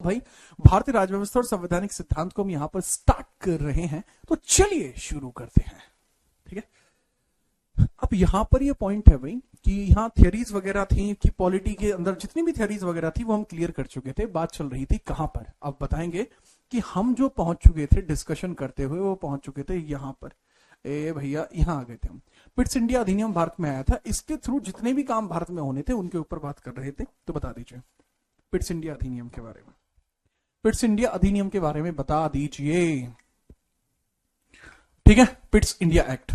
भाई भारतीय राज्य व्यवस्था और संवैधानिक सिद्धांत को हम यहां पर स्टार्ट कर रहे हैं, तो चलिए शुरू करते हैं। ठीक है, अब यहां पर ये पॉइंट है भाई कि यहां थियरीज वगैरह थी कि पॉलिटी के अंदर जितनी भी थियरीज वगैरह थी वो हम क्लियर कर चुके थे। बात चल रही थी कहां पर, अब बताएंगे कि हम जो पहुंच चुके थे डिस्कशन करते हुए वो पहुंच चुके थे यहां पर। ए भैया यहां आ गए थे हम। पिट्स इंडिया अधिनियम भारत में आया था, इसके थ्रू जितने भी काम भारत में होने थे उनके ऊपर बात कर रहे थे। तो बता दीजिए पिट्स इंडिया अधिनियम के बारे में, पिट्स इंडिया अधिनियम के बारे में बता दीजिए। ठीक है, पिट्स इंडिया एक्ट।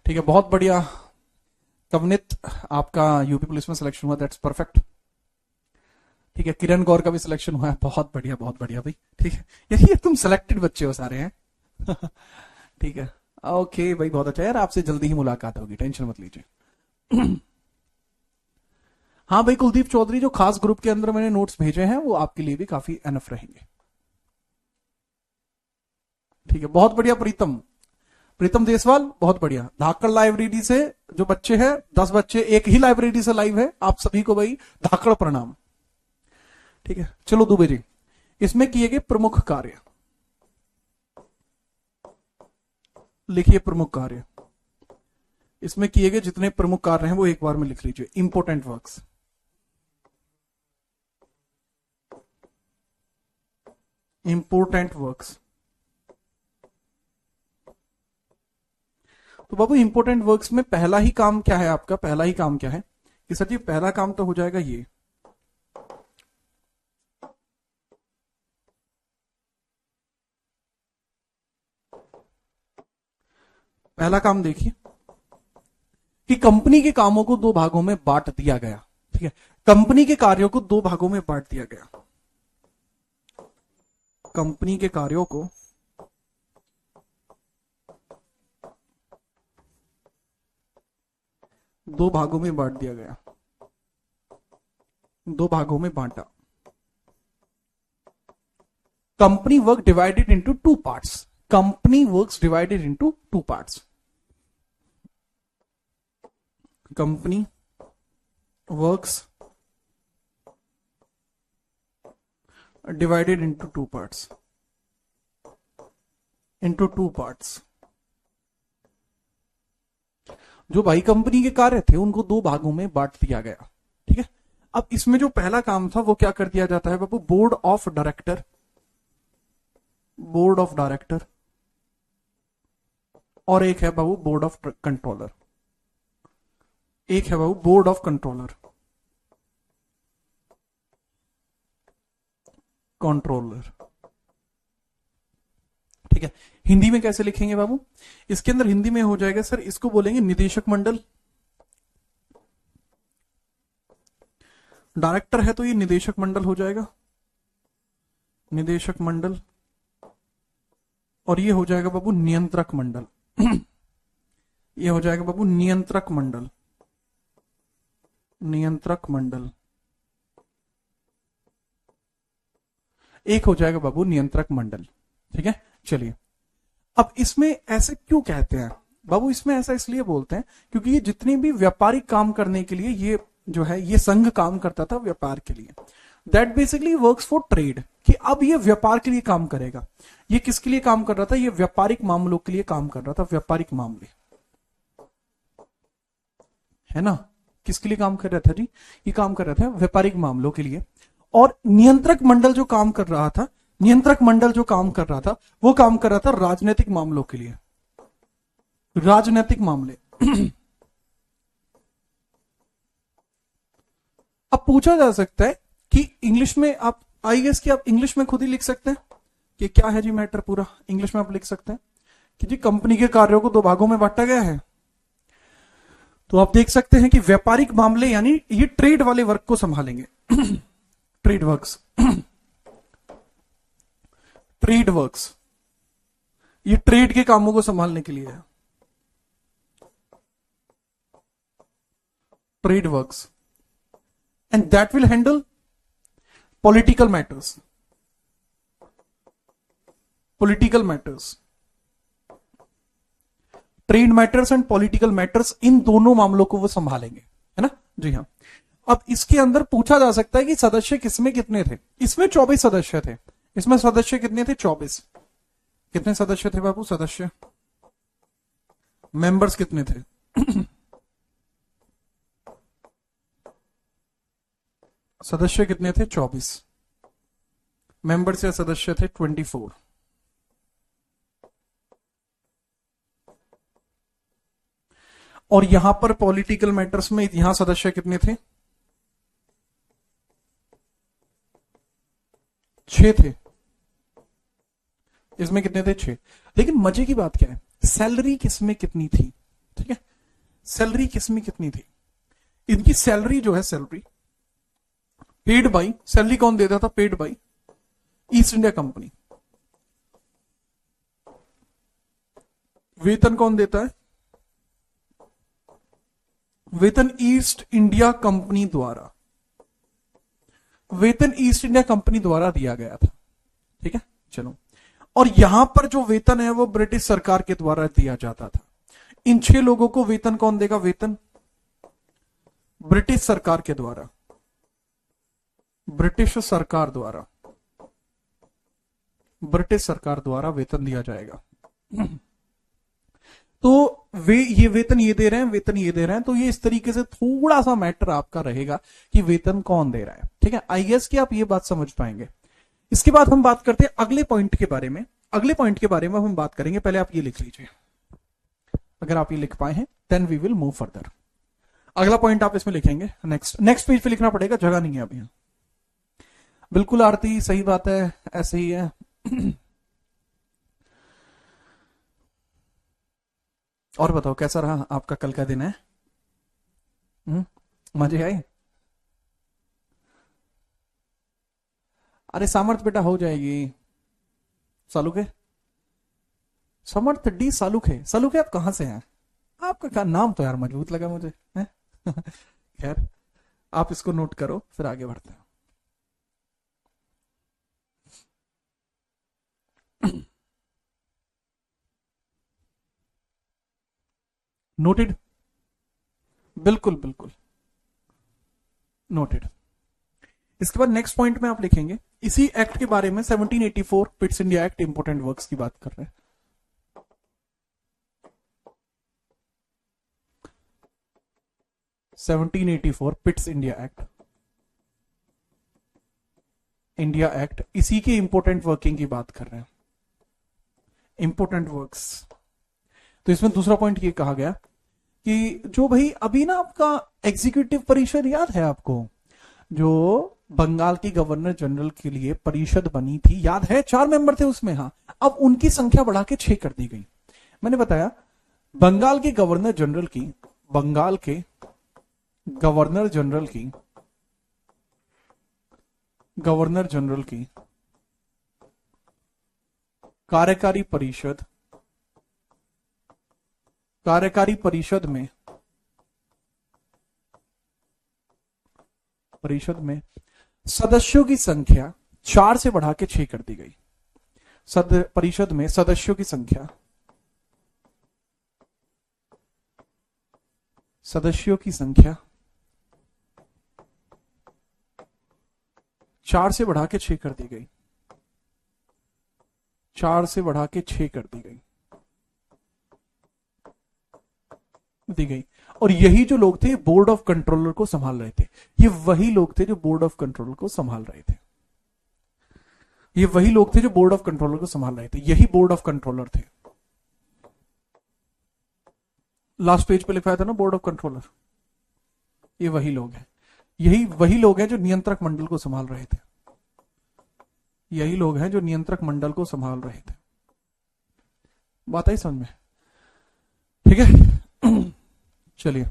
ठीक है, बहुत बढ़िया कवनित, आपका यूपी पुलिस में सिलेक्शन हुआ, दैट्स परफेक्ट। ठीक है, किरण गौर का भी सिलेक्शन हुआ है, बहुत बढ़िया भाई। ठीक है, ये तुम सिलेक्टेड बच्चे हो सारे हैं। ठीक है, ओके भाई, बहुत अच्छा यार, आपसे जल्दी ही मुलाकात होगी, टेंशन मत लीजिए। हाँ भाई कुलदीप चौधरी, जो खास ग्रुप के अंदर मैंने नोट्स भेजे हैं वो आपके लिए भी काफी एनफ रहेंगे। ठीक है, बहुत बढ़िया प्रीतम देसवाल, बहुत बढ़िया। धाकड़ लाइब्रेरी से जो बच्चे हैं, 10 बच्चे एक ही लाइब्रेरी से लाइव है, आप सभी को भाई धाकड़ प्रणाम। ठीक है, चलो दुबे जी, इसमें किए गए प्रमुख कार्य लिखिए। प्रमुख कार्य, इसमें किए गए जितने प्रमुख कार्य हैं वो एक बार में लिख लीजिए। Important works, important works. तो बाबू इंपोर्टेंट वर्क्स में पहला ही काम क्या है आपका, पहला ही काम क्या है कि सर जी पहला काम तो हो जाएगा ये, पहला काम देखिए कि कंपनी के कामों को 2 भागों में बांट दिया गया। ठीक है, कंपनी के कार्यों को 2 भागों में बांट दिया गया। कंपनी के कार्यों को 2 भागों में बांट दिया गया, 2 भागों में बांटा। Company work divided into 2 parts, company works divided into 2 parts. Company works divided into 2 parts, into 2 parts. जो भाई कंपनी के कार्य थे उनको 2 भागों में बांट दिया गया। ठीक है, अब इसमें जो पहला काम था वो क्या कर दिया जाता है बाबू, board of director, board of director, और एक है बाबू बोर्ड ऑफ कंट्रोलर, एक है बाबू बोर्ड ऑफ कंट्रोलर, कंट्रोलर। ठीक है, हिंदी में कैसे लिखेंगे बाबू, इसके अंदर हिंदी में हो जाएगा सर, इसको बोलेंगे निदेशक मंडल। डायरेक्टर है तो ये निदेशक मंडल हो जाएगा, निदेशक मंडल, और ये हो जाएगा बाबू नियंत्रक मंडल। ये हो जाएगा बाबू नियंत्रक मंडल, नियंत्रक मंडल। एक हो जाएगा बाबू नियंत्रक मंडल। ठीक है, चलिए अब इसमें ऐसे क्यों कहते हैं बाबू, इसमें ऐसा इसलिए बोलते हैं क्योंकि ये जितने भी व्यापारिक काम करने के लिए ये जो है ये संघ काम करता था व्यापार के लिए, that basically works for trade, कि अब ये व्यापार के लिए काम करेगा। ये किसके लिए काम कर रहा था, ये व्यापारिक मामलों के लिए काम कर रहा था, व्यापारिक मामले, है ना। किसके लिए काम कर रहा था जी, ये काम कर रहा था व्यापारिक मामलों के लिए। और नियंत्रक मंडल जो काम कर रहा था, नियंत्रक मंडल जो काम कर रहा था वो काम कर रहा था राजनीतिक मामलों के लिए, राजनीतिक मामले। अब पूछा जा सकता है कि इंग्लिश में आप, आई गेस कि आप इंग्लिश में खुद ही लिख सकते हैं कि क्या है जी मैटर, पूरा इंग्लिश में आप लिख सकते हैं कि जी कंपनी के कार्यों को 2 भागों में बांटा गया है। तो आप देख सकते हैं कि व्यापारिक मामले यानी ये ट्रेड वाले वर्क को संभालेंगे। ट्रेड वर्क्स, ट्रेड वर्क्स, ये ट्रेड के कामों को संभालने के लिए है, trade works, and that will handle political matters, political matters, trade matters and political matters, इन दोनों मामलों को वो संभालेंगे, है ना जी हाँ। अब इसके अंदर पूछा जा सकता है कि सदस्य किसमें कितने थे। इसमें 24 सदस्य थे। इसमें सदस्य कितने थे? 24। कितने सदस्य थे बाबू? सदस्य, मेंबर्स कितने थे? सदस्य कितने थे? 24। मेंबर्स या सदस्य थे 24। और यहां पर पॉलिटिकल मैटर्स में यहां सदस्य कितने थे? 6 थे। इसमें कितने थे? 6। लेकिन मजे की बात क्या है, सैलरी किसमें कितनी थी? ठीक है, सैलरी किसमें कितनी थी? इनकी सैलरी जो है, सैलरी पेड बाई, सैलरी कौन देता था? Paid by east India company. वेतन कौन देता है? वेतन ईस्ट इंडिया कंपनी द्वारा, वेतन ईस्ट इंडिया कंपनी द्वारा दिया गया था। ठीक है, चलो। और यहां पर जो वेतन है वो ब्रिटिश सरकार के द्वारा दिया जाता था। इन 6 लोगों को वेतन कौन देगा? वेतन ब्रिटिश सरकार के द्वारा, ब्रिटिश सरकार द्वारा, ब्रिटिश सरकार द्वारा वेतन दिया जाएगा। तो ये वेतन ये दे रहे हैं, वेतन ये दे रहे हैं, तो ये इस तरीके से थोड़ा सा मैटर आपका रहेगा कि वेतन कौन दे रहा है। ठीक है, आई गेस कि आप ये बात समझ पाएंगे। इसके बाद हम बात करते हैं अगले पॉइंट के बारे में। अगले पॉइंट के बारे में हम बात करेंगे, पहले आप ये लिख लीजिए। अगर आप ये लिख पाए हैं then we will move further. अगला पॉइंट आप इसमें लिखेंगे, नेक्स्ट पेज पे लिखना पड़ेगा, जगह नहीं है अभी यहां। बिल्कुल आरती, सही बात है, ऐसे ही है। और बताओ कैसा रहा आपका कल का दिन है? मजे आए? अरे सामर्थ बेटा हो जाएगी। सालुक है, समर्थ डी सालुक है। सालुक है, आप कहां से हैं? आपका क्या नाम तो यार मजबूत लगा मुझे। खैर, आप इसको नोट करो, फिर आगे बढ़ते हैं। नोटेड, बिल्कुल बिल्कुल नोटेड। इसके बाद नेक्स्ट पॉइंट में आप लिखेंगे इसी एक्ट के बारे में, 1784 Pitt's India act, important works की बात कर रहे हैं। Pitt's India act, India act, इसी के इंपोर्टेंट वर्किंग की बात कर रहे हैं, इंपोर्टेंट वर्क्स। तो इसमें दूसरा पॉइंट ये कहा गया कि जो भाई अभी ना आपका एग्जीक्यूटिव परिषद याद है आपको, जो बंगाल की गवर्नर जनरल के लिए परिषद बनी थी, याद है? 4 मेंबर थे उसमें। हाँ, अब उनकी संख्या बढ़ा के 6 कर दी गई। मैंने बताया बंगाल के गवर्नर जनरल की, बंगाल के गवर्नर जनरल की, गवर्नर जनरल की कार्यकारी परिषद, कार्यकारी परिषद में, परिषद में सदस्यों की संख्या 4 से बढ़ा के 6 कर दी गई। परिषद में सदस्यों की संख्या, सदस्यों की संख्या 4 से बढ़ा के 6 कर दी गई, 4 से बढ़ा के 6 कर दी गई, दी गई। और यही जो लोग थे बोर्ड ऑफ कंट्रोलर को संभाल रहे थे। ये वही लोग थे जो बोर्ड ऑफ कंट्रोलर को संभाल रहे थे। ये वही लोग थे जो बोर्ड ऑफ कंट्रोलर को संभाल रहे थे। यही बोर्ड ऑफ कंट्रोलर थे। लास्ट पेज पे लिखा था ना बोर्ड ऑफ कंट्रोलर, ये वही लोग हैं। यही वही लोग हैं जो नियंत्रक मंडल को संभाल रहे थे। यही लोग हैं जो नियंत्रक मंडल को संभाल रहे थे। बात आई समझ में? ठीक है, चलिए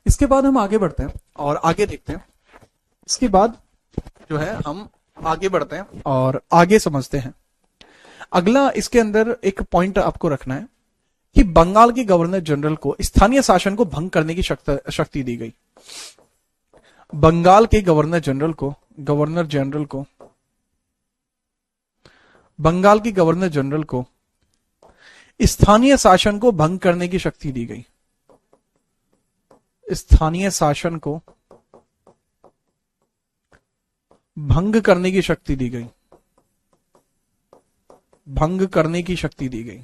इसके बाद हम आगे बढ़ते हैं और आगे देखते हैं। इसके बाद जो है हम आगे बढ़ते हैं और आगे समझते हैं। अगला इसके अंदर एक पॉइंट आपको रखना है कि बंगाल के गवर्नर जनरल को स्थानीय शासन को भंग करने की शक्ति दी गई। बंगाल के गवर्नर जनरल को, गवर्नर जनरल को, बंगाल के गवर्नर जनरल को स्थानीय शासन को भंग करने की शक्ति दी गई। स्थानीय शासन को भंग करने की शक्ति दी गई, भंग करने की शक्ति दी गई।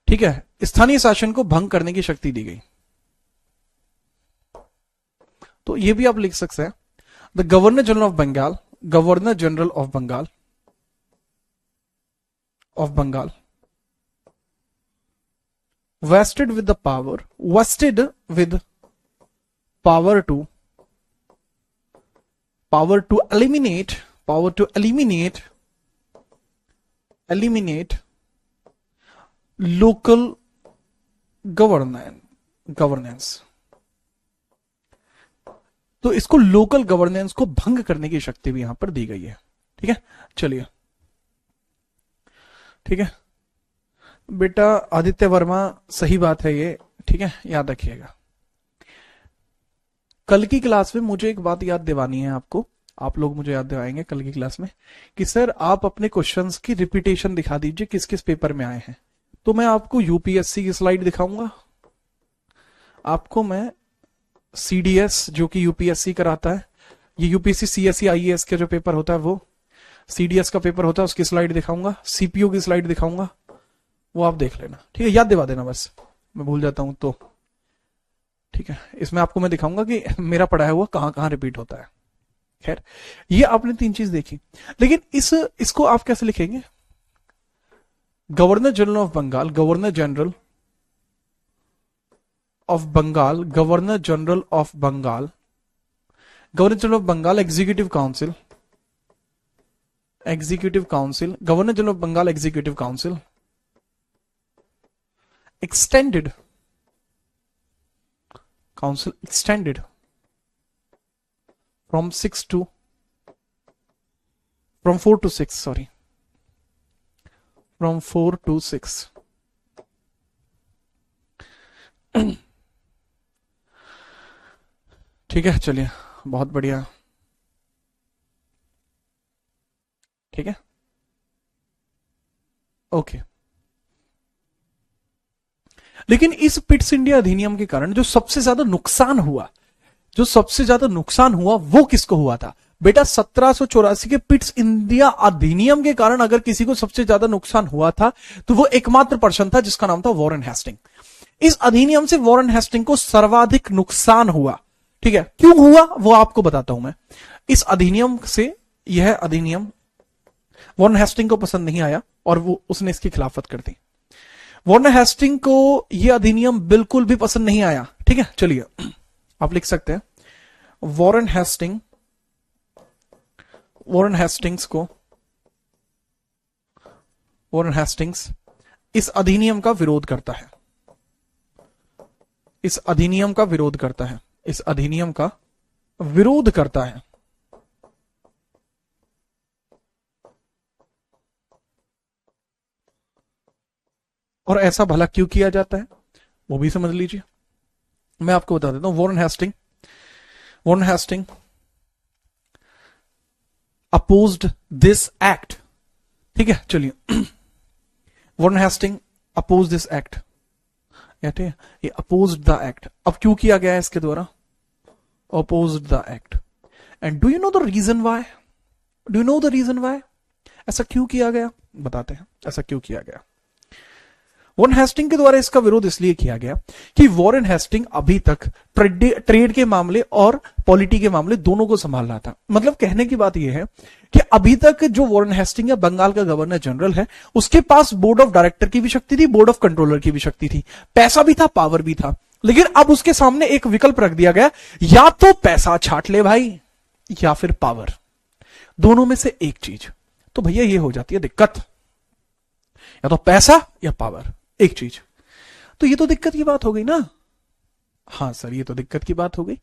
ठीक है, स्थानीय शासन को भंग करने की शक्ति दी गई। तो ये भी आप लिख सकते हैं, the governor general of Bengal, governor general of Bengal, of Bengal vested with the power, vested with power to eliminate, power to eliminate local governance। तो इसको लोकल गवर्नेंस को भंग करने की शक्ति भी यहां पर दी गई है। ठीक है, चलिए, ठीक है बेटा आदित्य वर्मा, सही बात है ये। ठीक है, याद रखिएगा। कल की क्लास में मुझे एक बात याद दिलानी है आपको, आप लोग मुझे याद दिलाएंगे कल की क्लास में कि सर आप अपने क्वेश्चंस की रिपीटेशन दिखा दीजिए किस किस पेपर में आए हैं। तो मैं आपको यूपीएससी की स्लाइड दिखाऊंगा, आपको मैं सीडीएस जो कि यूपीएससी कराता है, ये यूपीएससी सीएससी आईएएस के जो पेपर होता है वो सीडीएस का पेपर होता है, उसकी स्लाइड दिखाऊंगा, सीपीओ की स्लाइड दिखाऊंगा, वो आप देख लेना। ठीक है, याद दिवा देना बस, मैं भूल जाता हूं तो। ठीक है, इसमें आपको मैं दिखाऊंगा कि मेरा पढ़ाया हुआ कहां कहां रिपीट होता है। खैर, ये आपने 3 चीज देखी, लेकिन इसको आप कैसे लिखेंगे? Governor general of Bengal, governor general of Bengal, governor general of Bengal, governor general of Bengal executive council, executive council, governor general of Bengal executive council extended, council extended from 4 to 6, sorry, from 4 to 6। ठीक है, चलिए, बहुत बढ़िया। ठीक है, ओके। लेकिन इस पिट्स इंडिया अधिनियम के कारण जो सबसे ज्यादा नुकसान हुआ, वो किसको हुआ था बेटा? 1784 के पिट्स इंडिया अधिनियम के कारण अगर किसी को सबसे ज्यादा नुकसान हुआ था तो वो एकमात्र पर्सन था जिसका नाम था वॉरेन हेस्टिंग। इस अधिनियम से वॉरेन हेस्टिंग को सर्वाधिक नुकसान हुआ। ठीक है, क्यों हुआ वो आपको बताता हूं मैं। इस अधिनियम से, यह अधिनियम वॉरेन हेस्टिंग को पसंद नहीं आया और वो उसने इसकी खिलाफत कर दी। वॉरेन हेस्टिंग को यह अधिनियम बिल्कुल भी पसंद नहीं आया। ठीक है, चलिए आप लिख सकते हैं वॉरेन हेस्टिंग्स इस अधिनियम का विरोध करता है, इस अधिनियम का विरोध करता है, इस अधिनियम का विरोध करता है। और ऐसा भला क्यों किया जाता है वो भी समझ लीजिए, मैं आपको बता देता हूं। Warren Hasting opposed this act. ठीक है, चलिए, Warren Hasting oppose this act, ये अपोज्ड द एक्ट। अब क्यों किया गया है इसके द्वारा? Opposed the act. And do you know the reason why? ऐसा क्यों किया गया? बताते हैं ऐसा क्यों किया गया। वॉरेन हेस्टिंग के द्वारा इसका विरोध इसलिए किया गया कि वॉरेन हेस्टिंग अभी तक ट्रेड के मामले और पॉलिटी के मामले दोनों को संभाल रहा था। मतलब कहने की बात यह है कि अभी तक जो वॉरेन हेस्टिंग या बंगाल का गवर्नर जनरल है, उसके पास बोर्ड ऑफ डायरेक्टर की भी शक्ति थी, बोर्ड ऑफ कंट्रोलर की भी शक्ति थी, पैसा भी था, पावर भी था। लेकिन अब उसके सामने एक विकल्प रख दिया गया, या तो पैसा छाट ले भाई, या फिर पावर, दोनों में से एक चीज। तो भैया ये हो जाती है दिक्कत, या तो पैसा या पावर, एक चीज। तो ये तो दिक्कत की बात हो गई ना। हाँ सर, ये तो दिक्कत की बात हो गई।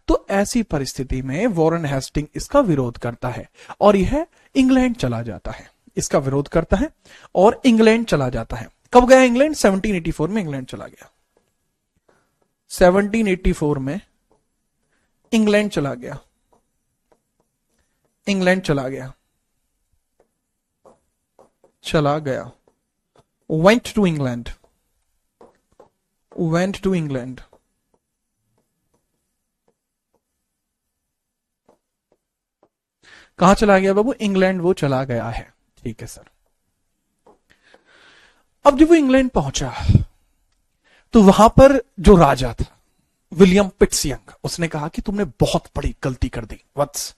तो ऐसी परिस्थिति में वॉरेन हेस्टिंग इसका विरोध करता है और यह इंग्लैंड चला जाता है, इसका विरोध करता है और इंग्लैंड चला जाता है। कब गया इंग्लैंड? 1784 में इंग्लैंड चला गया। 1784 में इंग्लैंड चला गया, went to England, went to England. कहां चला गया बाबू? इंग्लैंड वो चला गया है। ठीक है सर। अब जब वो इंग्लैंड पहुंचा तो वहां पर जो राजा था विलियम पिट्सयंग, उसने कहा कि तुमने बहुत बड़ी गलती कर दी वत्स,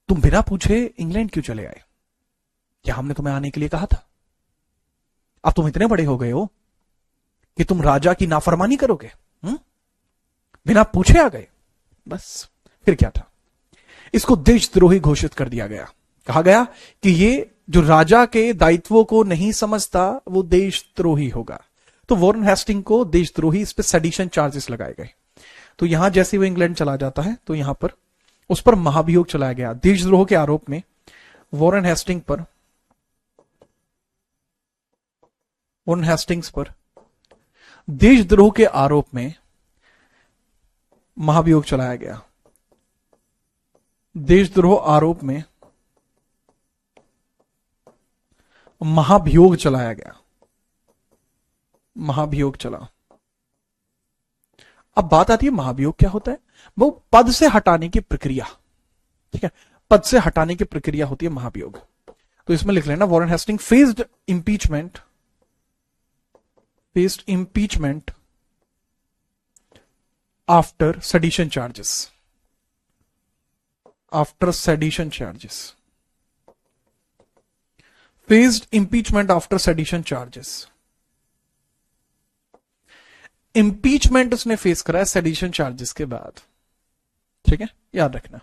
तुम बिना पूछे इंग्लैंड क्यों चले आए? क्या हमने तुम्हें आने के लिए कहा था? अब तुम इतने बड़े हो गए हो कि तुम राजा की नाफरमानी करोगे? बिना पूछे आ गए। बस फिर क्या था? इसको देशद्रोही घोषित कर दिया गया। कहा गया कि ये जो राजा के दायित्वों को नहीं समझता वो देशद्रोही होगा। तो वॉरेन हेस्टिंग को देशद्रोही, इस पर सेडिशन चार्जेस लगाए गए। तो यहां जैसे वो इंग्लैंड चला जाता है तो यहां पर उस पर महाभियोग चलाया गया देशद्रोह के आरोप में। वॉरेन हेस्टिंग्स पर देशद्रोह के आरोप में महाभियोग चलाया गया। देशद्रोह आरोप में महाभियोग चलाया गया। महाभियोग चला। अब बात आती है महाभियोग क्या होता है? वो पद से हटाने की प्रक्रिया। ठीक है, पद से हटाने की प्रक्रिया होती है महाभियोग। तो इसमें लिख लेना Warren Hasting faced impeachment after sedition charges. Faced impeachment after sedition charges. Impeachment उसने फेस करा है सेडिशन चार्जेस के बाद। ठीक है, याद रखना।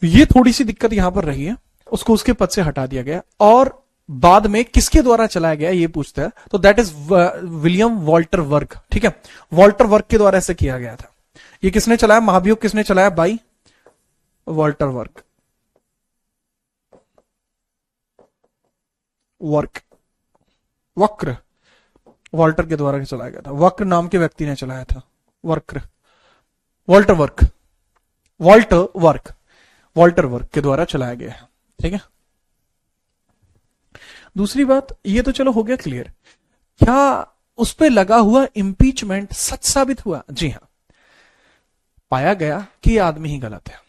ये थोड़ी सी दिक्कत यहां पर रही है, उसको उसके पद से हटा दिया गया। और बाद में किसके द्वारा चलाया गया ये पूछता है, तो that is William Walter work. ठीक है, वॉल्टर वर्क के द्वारा ऐसे किया गया था। ये किसने चलाया महाभियोग? किसने चलाया? बाई वॉल्टर वक्र वॉल्टर के द्वारा चलाया गया था। वक्र नाम के व्यक्ति ने चलाया था। वॉल्टर वर्क के द्वारा चलाया गया है। ठीक है, दूसरी बात, ये तो चलो हो गया क्लियर। क्या उस पे लगा हुआ इंपीचमेंट सच साबित हुआ? जी हां, पाया गया कि यह आदमी ही गलत है,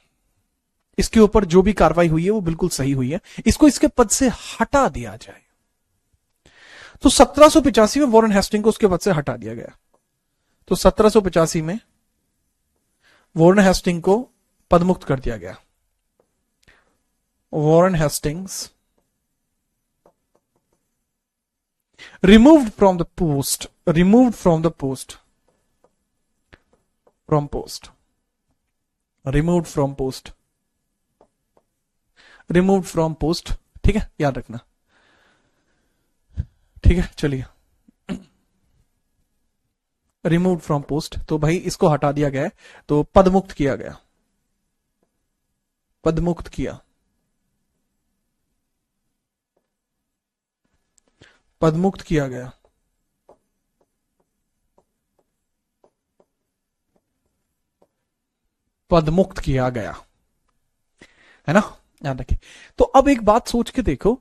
इसके ऊपर जो भी कार्रवाई हुई है वो बिल्कुल सही हुई है, इसको इसके पद से हटा दिया जाए। तो 1785 में वॉरेन हेस्टिंग को उसके पद से हटा दिया गया। तो 1785 में वॉरेन हेस्टिंग को पदमुक्त कर दिया गया। Warren Hastings removed from the post removed from post ठीक है, याद रखना। ठीक है, चलिए, रिमूव्ड फ्रॉम पोस्ट, तो भाई इसको हटा दिया गया है, तो पदमुक्त किया गया। पदमुक्त किया गया। पदमुक्त किया गया, है ना, याद रखिए। तो अब एक बात सोच के देखो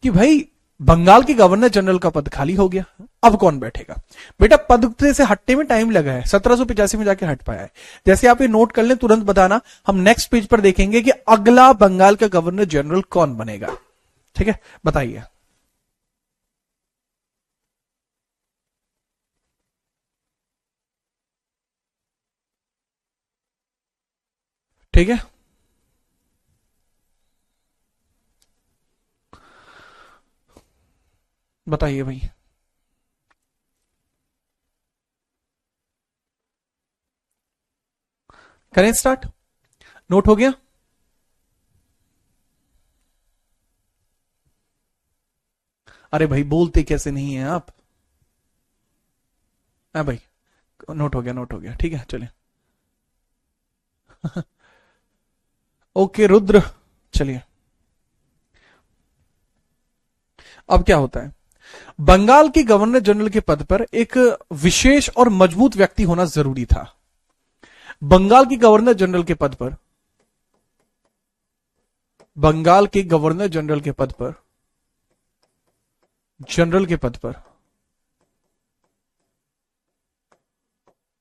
कि भाई बंगाल के गवर्नर जनरल का पद खाली हो गया, अब कौन बैठेगा? बेटा पद से हटने में टाइम लगा है, 1785 में जाके हट पाया है। जैसे आप ये नोट कर लें, तुरंत बताना, हम नेक्स्ट पेज पर देखेंगे कि अगला बंगाल का गवर्नर जनरल कौन बनेगा। ठीक है, बताइए। ठीक है, बताइए भाई। करें स्टार्ट? नोट हो गया? अरे भाई बोलते कैसे नहीं है आप? भाई नोट हो गया, ठीक है, चलिए। ओके रुद्र, चलिए। अब क्या होता है, बंगाल के गवर्नर जनरल के पद पर एक विशेष और मजबूत व्यक्ति होना जरूरी था। बंगाल के गवर्नर जनरल के पद पर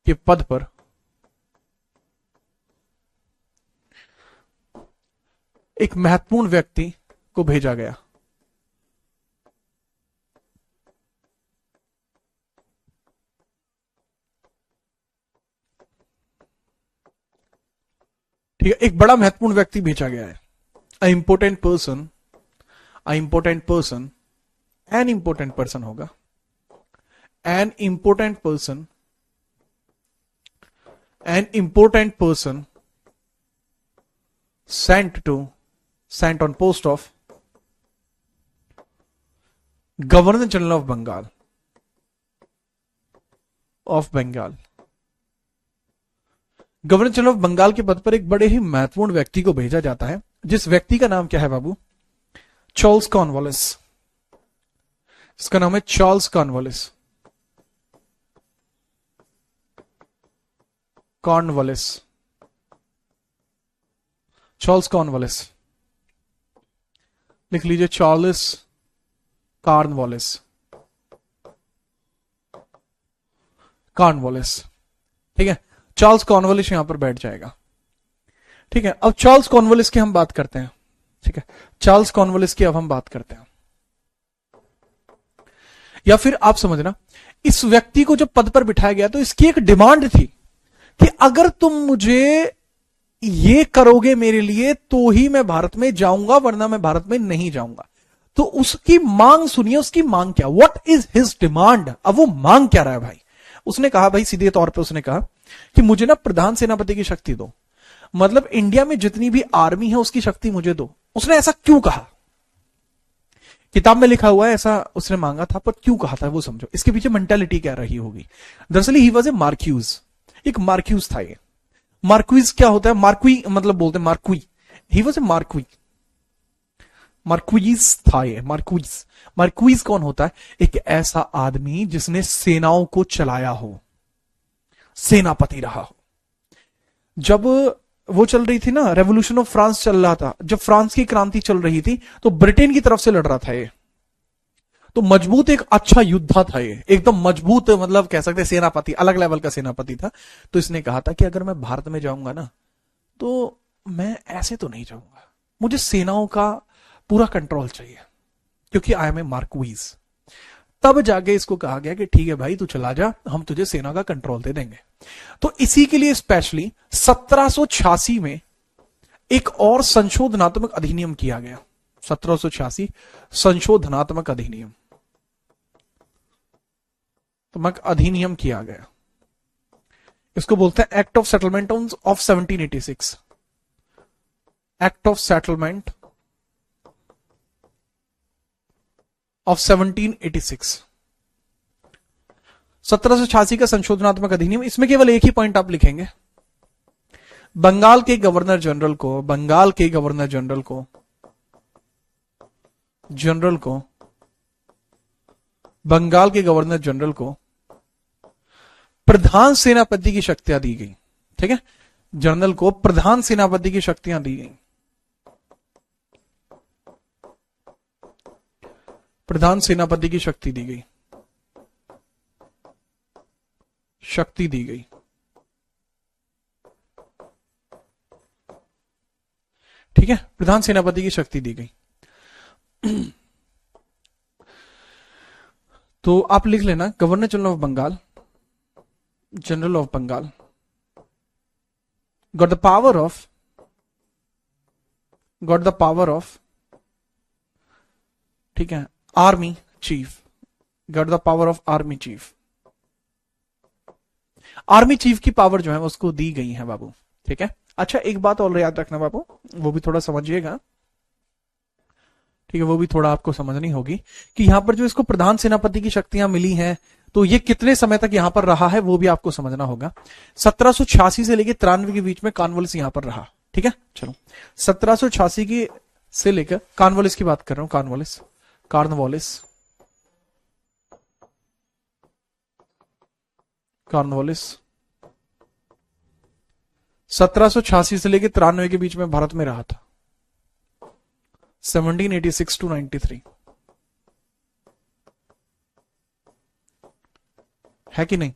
के पद पर एक महत्वपूर्ण व्यक्ति को भेजा गया। ठीक है, एक बड़ा महत्वपूर्ण व्यक्ति भेजा गया है। A important person, a important person, an important person होगा, an important person, an important person sent on post of Governor General of Bengal, governor general of Bengal के पद पर एक बड़े ही महत्वपूर्ण व्यक्ति को भेजा जाता है, जिस व्यक्ति का नाम क्या है बाबू? Charles Cornwallis. इसका नाम है चार्ल्स कॉर्नवालिस। चार्ल्स कॉर्नवालिस लिख लीजिए, चार्ल्स कॉर्नवालिस। ठीक है, चार्ल्स कॉर्नवालिस यहां पर बैठ जाएगा। ठीक है, अब चार्ल्स कॉर्नवालिस की हम बात करते हैं। ठीक है, चार्ल्स कॉर्नवालिस की अब हम बात करते हैं, या फिर आप समझना, इस व्यक्ति को जब पद पर बिठाया गया तो इसकी एक डिमांड थी कि अगर तुम मुझे ये करोगे मेरे लिए तो ही मैं भारत में जाऊंगा, वरना मैं भारत में नहीं जाऊंगा। तो उसकी मांग सुनिए, उसकी मांग क्या, व्हाट इज हिज डिमांड। अब वो मांग क्या रहा है भाई? उसने कहा भाई, सीधे तौर पे उसने कहा कि मुझे ना प्रधान सेनापति की शक्ति दो, मतलब इंडिया में जितनी भी आर्मी है उसकी शक्ति मुझे दो। उसने ऐसा क्यों कहा? किताब में लिखा हुआ है ऐसा उसने मांगा था, पर क्यों कहा था वो समझो, इसके पीछे मेंटालिटी क्या रही होगी। दरअसल ही वॉज ए मार्क्यूज, एक मार्क्यूज था ये। मार्क्वीज क्या होता है? मार्क्वी मतलब बोलते हैं मार्क्वी, ही वॉज ए मार्क्वी, मार्क्वीज था ये। मार्क्वीज कौन होता है? एक ऐसा आदमी जिसने सेनाओं को चलाया हो, सेनापति रहा हो। जब वो चल रही थी ना, रेवोल्यूशन ऑफ फ्रांस चल रहा था, जब फ्रांस की क्रांति चल रही थी तो ब्रिटेन की तरफ से लड़ रहा था ये, तो मजबूत एक अच्छा योद्धा था ये, एकदम मजबूत, मतलब कह सकते सेनापति, अलग लेवल का सेनापति था। तो इसने कहा था कि अगर मैं भारत में जाऊंगा ना तो मैं ऐसे तो नहीं जाऊंगा, मुझे सेनाओं का पूरा कंट्रोल चाहिए, क्योंकि आई एम ए मार्क्वीज। तब जाके इसको कहा गया कि ठीक है भाई तू चला जा, हम तुझे सेना का कंट्रोल दे देंगे। तो इसी के लिए स्पेशली 1786 में एक और संशोधनात्मक अधिनियम किया गया। 1786 संशोधनात्मक अधिनियम किया गया। इसको बोलते हैं act of settlement of 1786। Act of settlement of 1786, 1786 का संशोधनात्मक अधिनियम। इसमें केवल एक ही पॉइंट आप लिखेंगे, बंगाल के गवर्नर जनरल को बंगाल के गवर्नर जनरल को प्रधान सेनापति की शक्तियां दी गई। ठीक है, जनरल को प्रधान सेनापति की शक्तियां दी गई, प्रधान सेनापति की शक्ति दी गई, ठीक है, प्रधान सेनापति की शक्ति दी गई। तो आप लिख लेना, governor general of Bengal got the power of ठीक है आर्मी चीफ, आर्मी चीफ की पावर जो है उसको दी गई है बाबू। ठीक है, अच्छा एक बात और याद रखना बाबू, वो भी थोड़ा समझिएगा। ठीक है, वो भी थोड़ा आपको समझनी होगी कि यहां पर जो इसको प्रधान सेनापति की शक्तियां मिली हैं तो ये कितने समय तक यहां पर रहा है वो भी आपको समझना होगा। 1786 से लेकर 93 के बीच में कॉर्नवालिस यहां पर रहा। ठीक है, चलो 1786 की से लेकर कॉर्नवालिस की बात कर रहा हूं, कॉर्नवालिस 1786 से लेकर 93 के बीच में भारत में रहा था, 1786 to 93, है कि नहीं?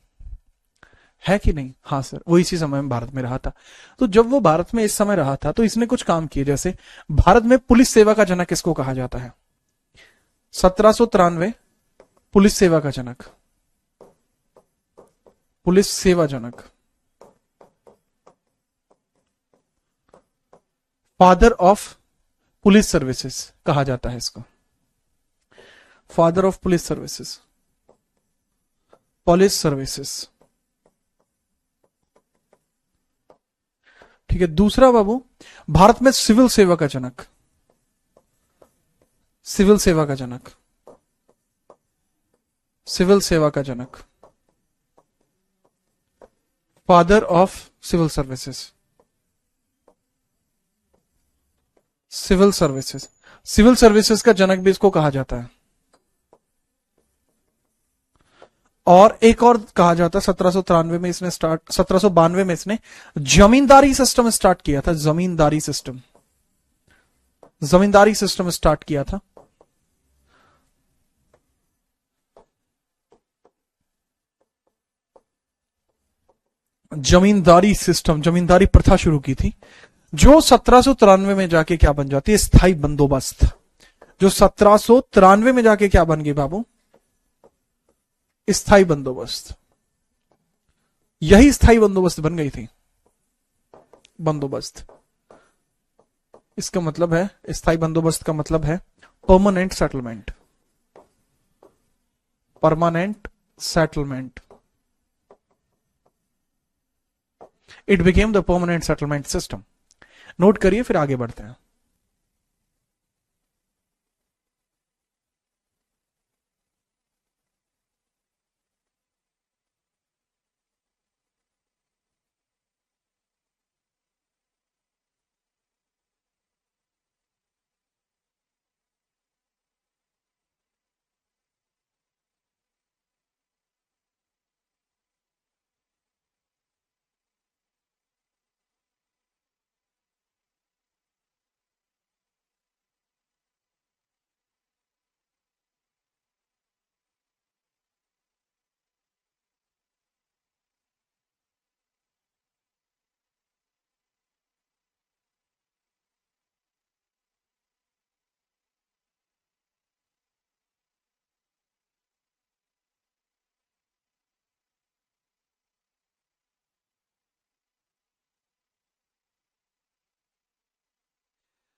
है कि नहीं? हाँ सर, वो इसी समय में भारत में रहा था। तो जब वो भारत में इस समय रहा था तो इसने कुछ काम किए, जैसे भारत में पुलिस सेवा का जनक किसको कहा जाता है? 1793 पुलिस सेवा का जनक, पुलिस सेवा जनक, फादर ऑफ पुलिस सर्विसेज कहा जाता है इसको, father of police services, police services. ठीक है, दूसरा बाबू, भारत में सिविल सेवा का जनक, सिविल सेवा का जनक, सिविल सेवा का जनक, father of civil services, civil services, civil services का जनक भी इसको कहा जाता है। और एक और कहा जाता है, 1793 में इसने 1792 में इसने जमींदारी सिस्टम स्टार्ट किया था, जमींदारी सिस्टम, जमींदारी सिस्टम स्टार्ट किया था। जमींदारी सिस्टम, जमींदारी प्रथा शुरू की थी, जो 1793 में जाके क्या बन जाती है? स्थायी बंदोबस्त। जो 1793 में जाके क्या बन गई बाबू? स्थायी बंदोबस्त। यही स्थायी बंदोबस्त बन गई थी, बंदोबस्त। इसका मतलब है, स्थायी बंदोबस्त का मतलब है permanent settlement, permanent settlement. It became the permanent settlement system. Note करिए, फिर आगे बढ़ते हैं।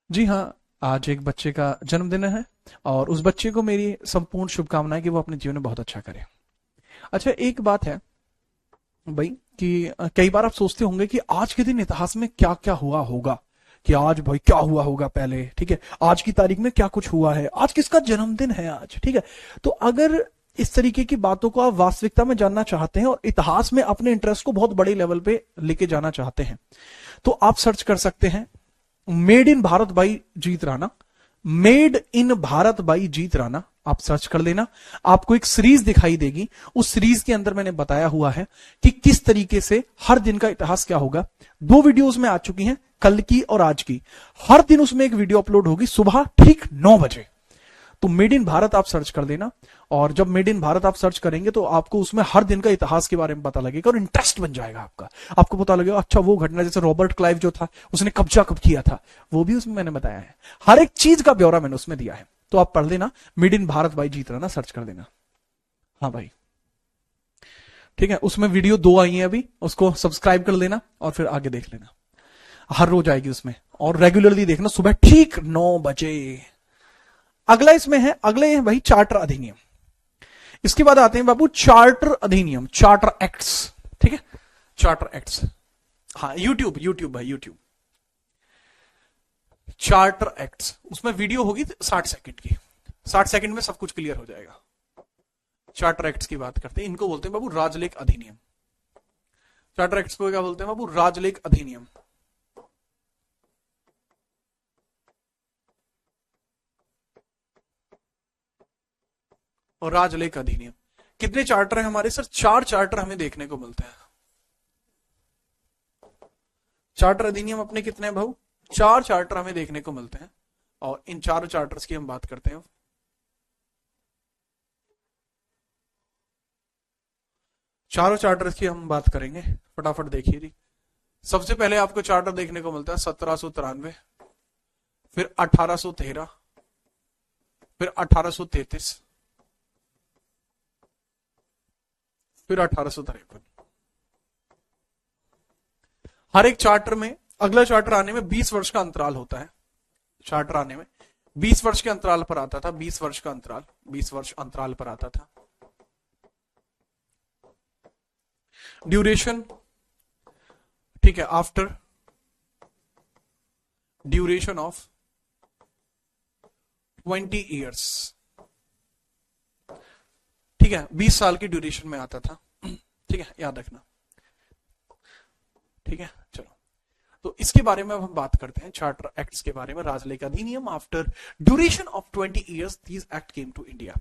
जी हाँ, आज एक बच्चे का जन्मदिन है और उस बच्चे को मेरी संपूर्ण शुभकामनाएं कि वो अपने जीवन में बहुत अच्छा करे। अच्छा, एक बात है भाई कि कई बार आप सोचते होंगे कि आज के दिन इतिहास में क्या क्या हुआ होगा, कि आज भाई क्या हुआ होगा पहले, ठीक है, आज की तारीख में क्या कुछ हुआ है, आज किसका जन्मदिन है आज, ठीक है। तो अगर इस तरीके की बातों को आप वास्तविकता में जानना चाहते हैं और इतिहास में अपने इंटरेस्ट को बहुत बड़े लेवल पे लेके जाना चाहते हैं, तो आप सर्च कर सकते हैं made in Bharat by Jeet Rana, made in Bharat by Jeet Rana. आप सर्च कर लेना, आपको एक सीरीज दिखाई देगी। उस सीरीज के अंदर मैंने बताया हुआ है कि किस तरीके से हर दिन का इतिहास क्या होगा। 2 वीडियोस में आ चुकी हैं, कल की और आज की। हर दिन उसमें एक वीडियो अपलोड होगी सुबह ठीक 9 बजे। तो मेड इन भारत आप सर्च कर देना, और जब मेड इन भारत आप सर्च करेंगे तो आपको उसमें हर दिन का इतिहास के बारे में पता लगेगा और इंटरेस्ट बन जाएगा आपका। आपको पता लगेगा अच्छा वो घटना, जैसे रॉबर्ट क्लाइव जो था उसने कब्जा कब किया था, वो भी उसमें मैंने बताया है। हर एक चीज का ब्यौरा मैंने उसमें दिया है, तो आप पढ़ लेना, made in Bharat by Jeet Rana search कर देना। हाँ भाई, ठीक है, उसमें वीडियो 2 आई है अभी, उसको सब्सक्राइब कर लेना और फिर आगे देख लेना। हर रोज आएगी उसमें, और रेगुलरली देखना सुबह ठीक 9 बजे। अगला इसमें है, अगले है भाई चार्टर अधिनियम। इसके बाद आते हैं बाबू चार्टर अधिनियम, चार्टर एक्ट्स, ठीक है, चार्टर एक्ट्स। हाँ, यूट्यूब भाई, यूट्यूब चार्टर एक्ट्स, उसमें वीडियो होगी 60 सेकंड की, 60 सेकंड में सब कुछ क्लियर हो जाएगा। चार्टर एक्ट्स की बात करते हैं, इनको बोलते हैं बाबू राजलेख अधिनियम। चार्टर एक्ट्स को क्या बोलते हैं बाबू? राजलेख अधिनियम। और राजलेख अधिनियम, कितने चार्टर हैं हमारे? सर 4 चार्टर हमें देखने को मिलते हैं। चार्टर अधिनियम अपने कितने हैं भाऊ? 4 चार्टर हमें देखने को मिलते हैं, और इन 4 चार्टर्स की हम बात करते हैं। चारों चार्टर की हम बात करेंगे, फटाफट देखिए जी। सबसे पहले आपको चार्टर देखने को मिलता है 1793, फिर 1813, फिर 1833, फिर 1853। हर एक चार्टर में, अगला चार्टर आने में 20 वर्ष का अंतराल होता है। चार्टर आने में 20 वर्ष के अंतराल पर आता था, 20 वर्ष का अंतराल, 20 वर्ष अंतराल पर आता था। ड्यूरेशन, ठीक है, आफ्टर ड्यूरेशन ऑफ 20 ईयर्स, ठीक है, 20 साल की ड्यूरेशन में आता था। ठीक है, याद रखना। ठीक है, चलो, तो इसके बारे में अब हम बात करते हैं, चार्टर एक्ट्स के बारे में। राजलेखा अधिनियम, after duration of 20 years this act came to India.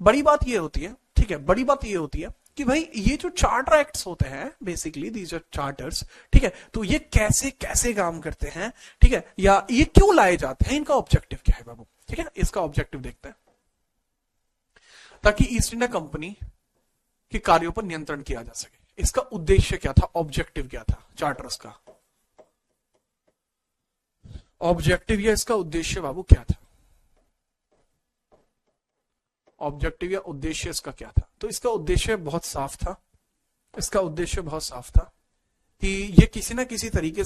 बड़ी बात ये होती है, ठीक है, बड़ी बात ये होती है कि भाई ये जो चार्टर एक्ट्स होते हैं, बेसिकली दीज आर चार्टर्स, ठीक है, तो ये कैसे कैसे काम करते हैं, ठीक है, या ये क्यों लाए जाते हैं, इनका ऑब्जेक्टिव क्या है बाबू। ठीक है, इसका ऑब्जेक्टिव देखते हैं। ताकि ईस्ट इंडिया कंपनी के कार्यों पर नियंत्रण किया जा सके। इसका उद्देश्य क्या था, ऑब्जेक्टिव क्या था चार्टर्स का, ऑब्जेक्टिव या इसका उद्देश्य बाबू क्या था, ऑब्जेक्टिव या उद्देश्य इसका क्या था। तो इसका उद्देश्य बहुत साफ था, इसका उद्देश्य बहुत साफ था कि ये किसी ना किसी तरीके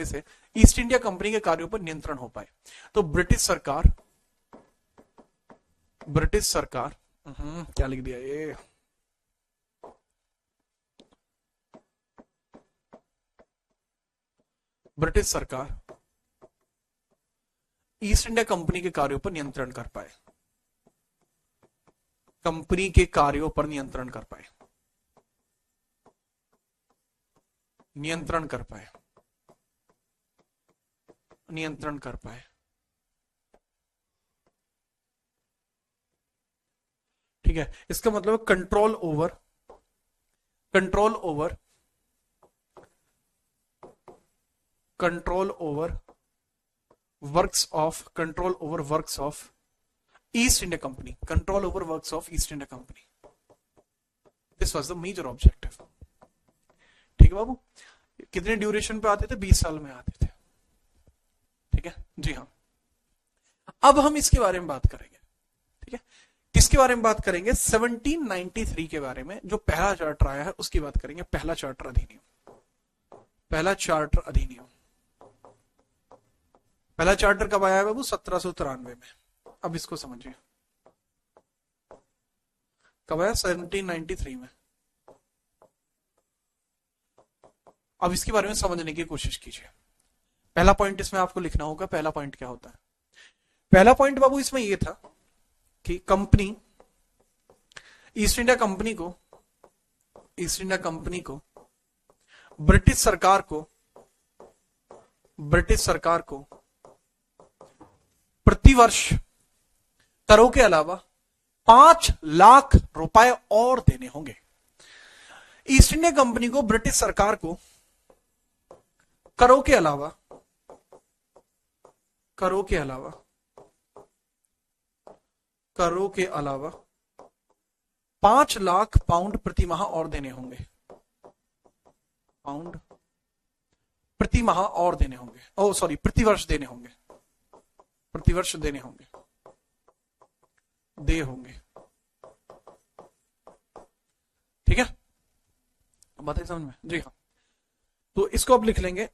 से ईस्ट इंडिया कंपनी के कार्यों पर नियंत्रण हो पाए। तो ब्रिटिश सरकार क्या लिख दिया ये, ब्रिटिश सरकार ईस्ट इंडिया कंपनी के कार्यों पर नियंत्रण कर पाए, कंपनी के कार्यों पर नियंत्रण कर पाए, नियंत्रण कर पाए, नियंत्रण कर पाए। ठीक है, इसका मतलब control over works of East India Company, control over works of East India Company. This was the major objective. ठीक है बाबू, कितने ड्यूरेशन पे आते थे, 20 साल में आते थे। ठीक है जी हाँ। अब हम इसके बारे में बात करेंगे, ठीक है, किसके बारे में बात करेंगे, 1793 के बारे में, जो पहला चार्टर आया है उसकी बात करेंगे। पहला चार्टर अधिनियम, पहला चार्टर अधिनियम, पहला चार्टर कब आया है बाबू, 1793 में। अब इसको समझिए, कब आया, 1793 में। अब इसके बारे में समझने की कोशिश कीजिए। पहला पॉइंट इसमें आपको लिखना होगा, पहला पॉइंट क्या होता है। पहला पॉइंट बाबू इसमें यह था कि कंपनी, ईस्ट इंडिया कंपनी को ब्रिटिश सरकार को प्रतिवर्ष करों के अलावा 5 लाख रुपए और देने होंगे। ईस्ट इंडिया कंपनी को ब्रिटिश सरकार को करों के अलावा 5 लाख पाउंड प्रति माह और देने होंगे, पाउंड प्रति माह और देने होंगे, ओ सॉरी, प्रतिवर्ष देने होंगे, प्रतिवर्ष देने होंगे, दे होंगे। ठीक है, बात है समझ में, जी हाँ। तो इसको अब लिख लेंगे,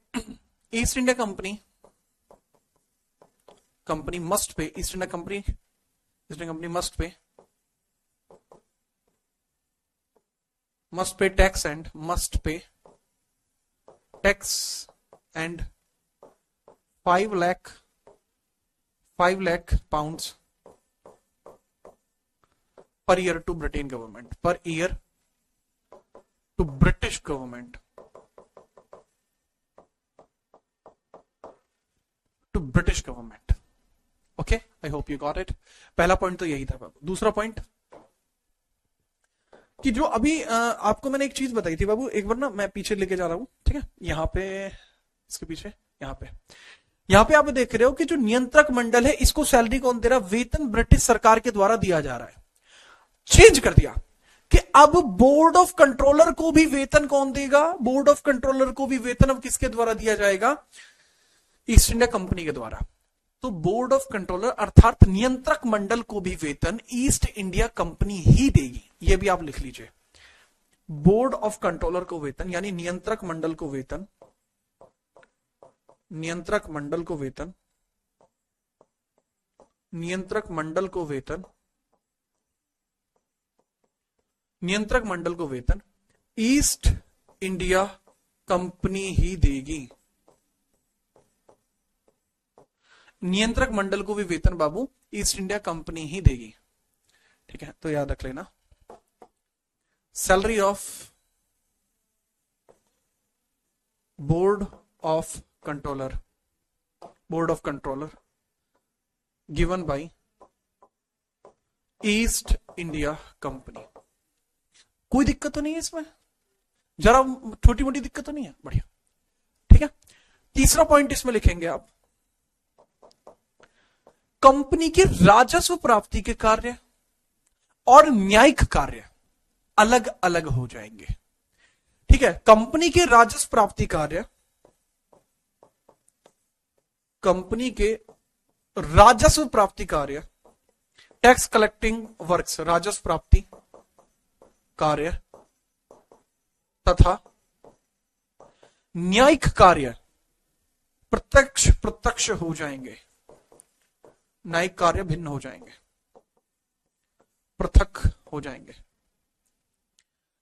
east India company must pay, east India company must pay tax and 5 lakh pounds per year to British government, okay, I hope you got it. पहला पॉइंट तो यही था बाबू। दूसरा पॉइंट कि जो अभी आपको मैंने एक चीज बताई थी बाबू, एक बार ना मैं पीछे लेके जा रहा हूं, ठीक है, यहाँ पे, इसके पीछे, यहाँ पे आप देख रहे हो कि जो नियंत्रक मंडल है, इसको सैलरी कौन दे रहा है, वेतन ब्रिटिश सरकार के द्वारा दिया जा रहा है। चेंज कर दिया, कि अब बोर्ड ऑफ कंट्रोलर को भी वेतन कौन देगा? बोर्ड ऑफ कंट्रोलर को भी वेतन अब किसके द्वारा दिया जाएगा? ईस्ट इंडिया कंपनी के द्वारा। तो बोर्ड ऑफ कंट्रोलर अर्थात नियंत्रक मंडल को भी वेतन ईस्ट इंडिया कंपनी ही देगी। यह भी आप लिख लीजिए, बोर्ड ऑफ कंट्रोलर को वेतन यानी नियंत्रक मंडल को वेतन, नियंत्रक मंडल को वेतन, नियंत्रक मंडल को वेतन, नियंत्रक मंडल को वेतन ईस्ट इंडिया कंपनी ही देगी। नियंत्रक मंडल को भी वेतन बाबू ईस्ट इंडिया कंपनी ही देगी। ठीक है, तो याद रख लेना, salary of board of controller, board of controller given by east India company. कोई दिक्कत तो नहीं है इसमें? जरा छोटी मोटी दिक्कत तो नहीं है? बढ़िया, ठीक है। तीसरा पॉइंट इसमें लिखेंगे आप, कंपनी के राजस्व प्राप्ति के कार्य और न्यायिक कार्य अलग अलग हो जाएंगे। ठीक है, कंपनी के राजस्व प्राप्ति कार्य, कंपनी के राजस्व प्राप्ति कार्य, टैक्स कलेक्टिंग वर्क्स, राजस्व प्राप्ति कार्य तथा न्यायिक कार्य प्रत्यक्ष प्रत्यक्ष हो जाएंगे, न्यायिक कार्य भिन्न हो जाएंगे, पृथक हो जाएंगे।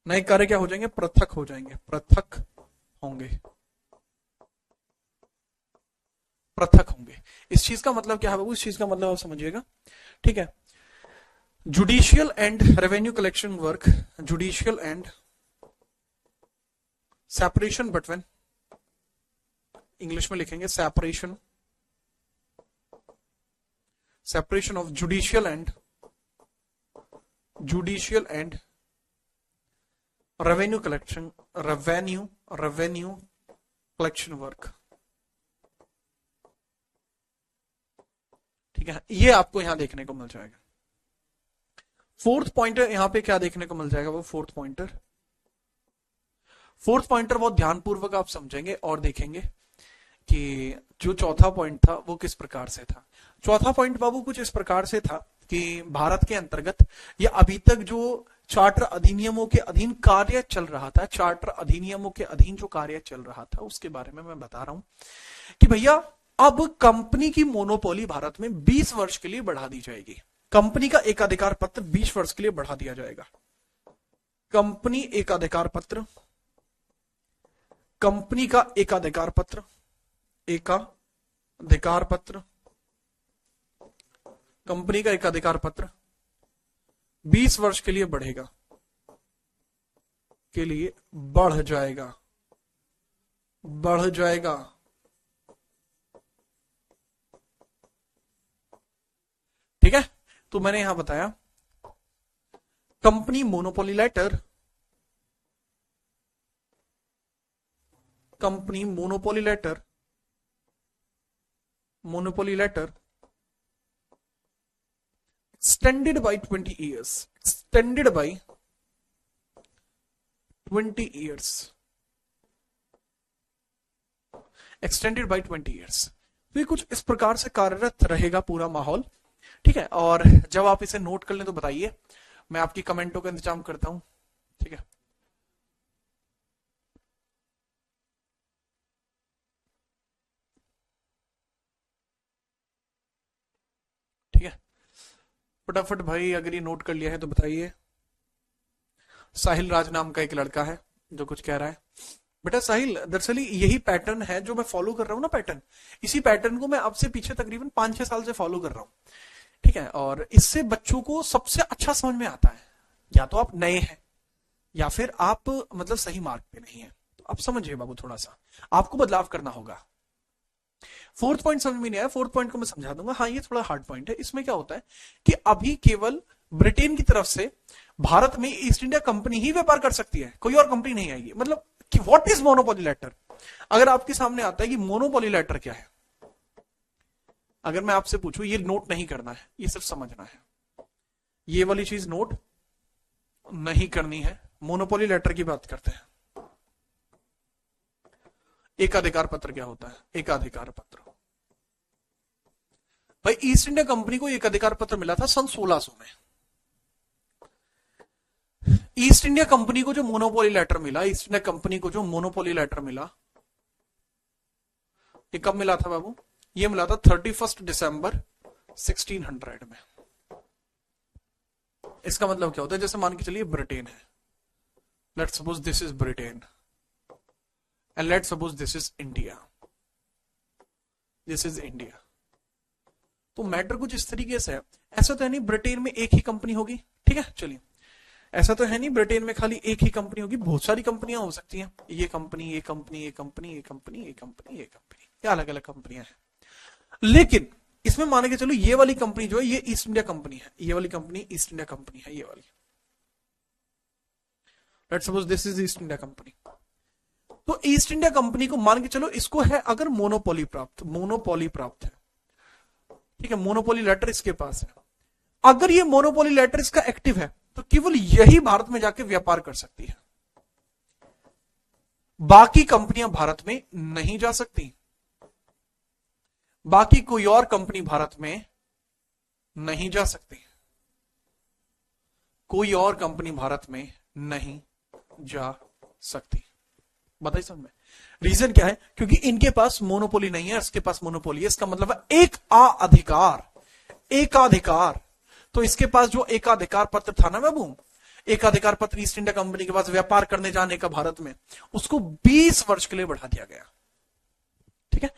न्यायिक कार्य क्या हो जाएंगे? पृथक हो जाएंगे, पृथक होंगे, पृथक होंगे। इस चीज का मतलब क्या है बाबू? इस चीज का मतलब आप समझिएगा, ठीक है। Judicial and revenue collection work, judicial and separation between, English में लिखेंगे separation, separation of judicial and revenue collection work। ठीक है, ये आपको यहां देखने को मिल जाएगा। फोर्थ पॉइंटर यहां पे क्या देखने को मिल जाएगा? वो फोर्थ पॉइंटर बहुत ध्यानपूर्वक आप समझेंगे और देखेंगे कि जो चौथा पॉइंट था वो किस प्रकार से था। चौथा पॉइंट बाबू कुछ इस प्रकार से था कि भारत के अंतर्गत या अभी तक जो चार्टर अधिनियमों के अधीन कार्य चल रहा था, चार्टर अधिनियमों के अधीन जो कार्य चल रहा था उसके बारे में मैं बता रहा हूं कि भैया अब कंपनी की मोनोपोली भारत में 20 वर्ष के लिए बढ़ा दी जाएगी। कंपनी का एकाधिकार पत्र 20 वर्ष के लिए बढ़ा दिया जाएगा। कंपनी एकाधिकार पत्र, कंपनी का एकाधिकार पत्र, एकाधिकार पत्र, कंपनी का एकाधिकार पत्र 20 वर्ष के लिए बढ़ेगा, के लिए बढ़ जाएगा, बढ़ जाएगा। ठीक है, तो मैंने यहां बताया company monopoly letter, company monopoly letter, monopoly letter extended by 20 years, extended by 20 years, extended by 20 years। तो ये कुछ इस प्रकार से कार्यरत रहेगा पूरा माहौल। ठीक है, और जब आप इसे नोट कर लें तो बताइए, मैं आपकी कमेंटों का इंतजाम करता हूं। ठीक है, ठीक है, फटाफट भाई अगर ये नोट कर लिया है तो बताइए। साहिल राज नाम का एक लड़का है जो कुछ कह रहा है। बेटा साहिल, दरअसल यही पैटर्न है जो मैं फॉलो कर रहा हूं ना, पैटर्न, इसी पैटर्न को मैं अब से पीछे तकरीबन 5-6 साल से फॉलो कर रहा हूं। ठीक है, और इससे बच्चों को सबसे अच्छा समझ में आता है। या तो आप नए हैं या फिर आप मतलब सही मार्ग पे नहीं है, तो आप समझिए बाबू, थोड़ा सा आपको बदलाव करना होगा। फोर्थ पॉइंट समझ में नहीं आया, फोर्थ पॉइंट को मैं समझा दूंगा। हाँ, ये थोड़ा हार्ड पॉइंट है। इसमें क्या होता है कि अभी केवल ब्रिटेन की तरफ से भारत में ईस्ट इंडिया कंपनी ही व्यापार कर सकती है, कोई और कंपनी नहीं आएगी। मतलब कि व्हाट इज मोनोपोली लेटर, अगर आपके सामने आता है कि मोनोपोली लेटर क्या है, अगर मैं आपसे पूछूं, ये नोट नहीं करना है, ये सिर्फ समझना है। ये वाली चीज नोट नहीं करनी है। मोनोपोली लेटर की बात करते हैं। एकाधिकार पत्र क्या होता है? एकाधिकार पत्र, भाई ईस्ट इंडिया कंपनी को एकाधिकार पत्र मिला था सन 1600 में। ईस्ट इंडिया कंपनी को जो मोनोपोली लेटर मिला, ईस्ट इंडिया कंपनी को जो मोनोपोली लेटर मिला, ये कब मिला था बाबू? ये मिला था 31 दिसंबर 1600 में। इसका मतलब क्या होता है? जैसे मान के चलिए ब्रिटेन है, let's suppose this is Britain and let's suppose this is India, this is India. तो मैटर कुछ इस तरीके से है। ऐसा तो है नहीं ब्रिटेन में एक ही कंपनी होगी, ठीक है, चलिए ऐसा तो है नहीं ब्रिटेन में खाली एक ही कंपनी होगी, बहुत सारी कंपनियां हो सकती हैं। ये कंपनी, ये कंपनी, ये कंपनी, ये कंपनी, ये कंपनी, ये कंपनी, ये अलग अलग कंपनियां हैं। लेकिन इसमें मान के चलो ये वाली कंपनी जो है ये ईस्ट इंडिया कंपनी है, ये वाली कंपनी ईस्ट इंडिया कंपनी है, ये वाली, let's suppose this is east India company. तो ईस्ट इंडिया कंपनी को मान के चलो इसको है अगर मोनोपोली प्राप्त, मोनोपोली प्राप्त है, ठीक है, मोनोपोली लेटर इसके पास है। अगर ये मोनोपोली लेटर इसका एक्टिव है तो केवल यही भारत में जाके व्यापार कर सकती है, बाकी कंपनियां भारत में नहीं जा सकती, बाकी कोई और कंपनी भारत में नहीं जा सकती, कोई और कंपनी भारत में नहीं जा सकती। बताइए समझ में? रीजन क्या है? क्योंकि इनके पास मोनोपोली नहीं है, इसके पास मोनोपोली है। इसका मतलब है एक अधिकार, एकाधिकार। तो इसके पास जो एकाधिकार पत्र था ना बाबू, एकाधिकार पत्र ईस्ट इंडिया कंपनी के पास व्यापार करने जाने का भारत में, उसको 20 वर्ष के लिए बढ़ा दिया गया, ठीक है।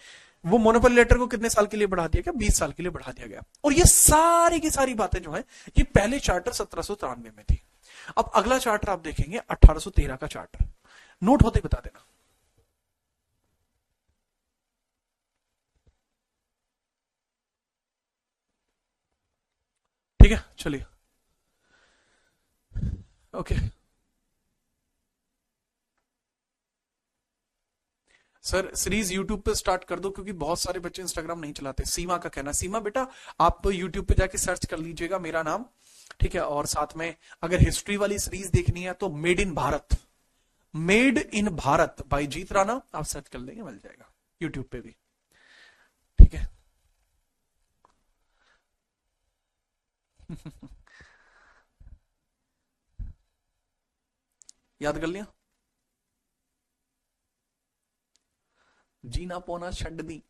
वो मोनोपोली लेटर को कितने साल के लिए बढ़ा दिया गया? 20 साल के लिए बढ़ा दिया गया। और ये सारी की सारी बातें जो है ये पहले चार्टर 1793 में थी। अब अगला चार्टर आप देखेंगे 1813 का चार्टर, नोट होते बता देना। ठीक है, चलिए ओके। सर सीरीज यूट्यूब पे स्टार्ट कर दो क्योंकि बहुत सारे बच्चे इंस्टाग्राम नहीं चलाते। सीमा का कहना, सीमा बेटा आप यूट्यूब पे जाके सर्च कर लीजिएगा मेरा नाम, ठीक है। और साथ में अगर हिस्ट्री वाली सीरीज देखनी है तो made in Bharat, made in Bharat by Jeet Rana, आप सर्च कर लेंगे मिल जाएगा यूट्यूब पे भी, ठीक है। याद कर लिया? जीना पौना छड्ड दी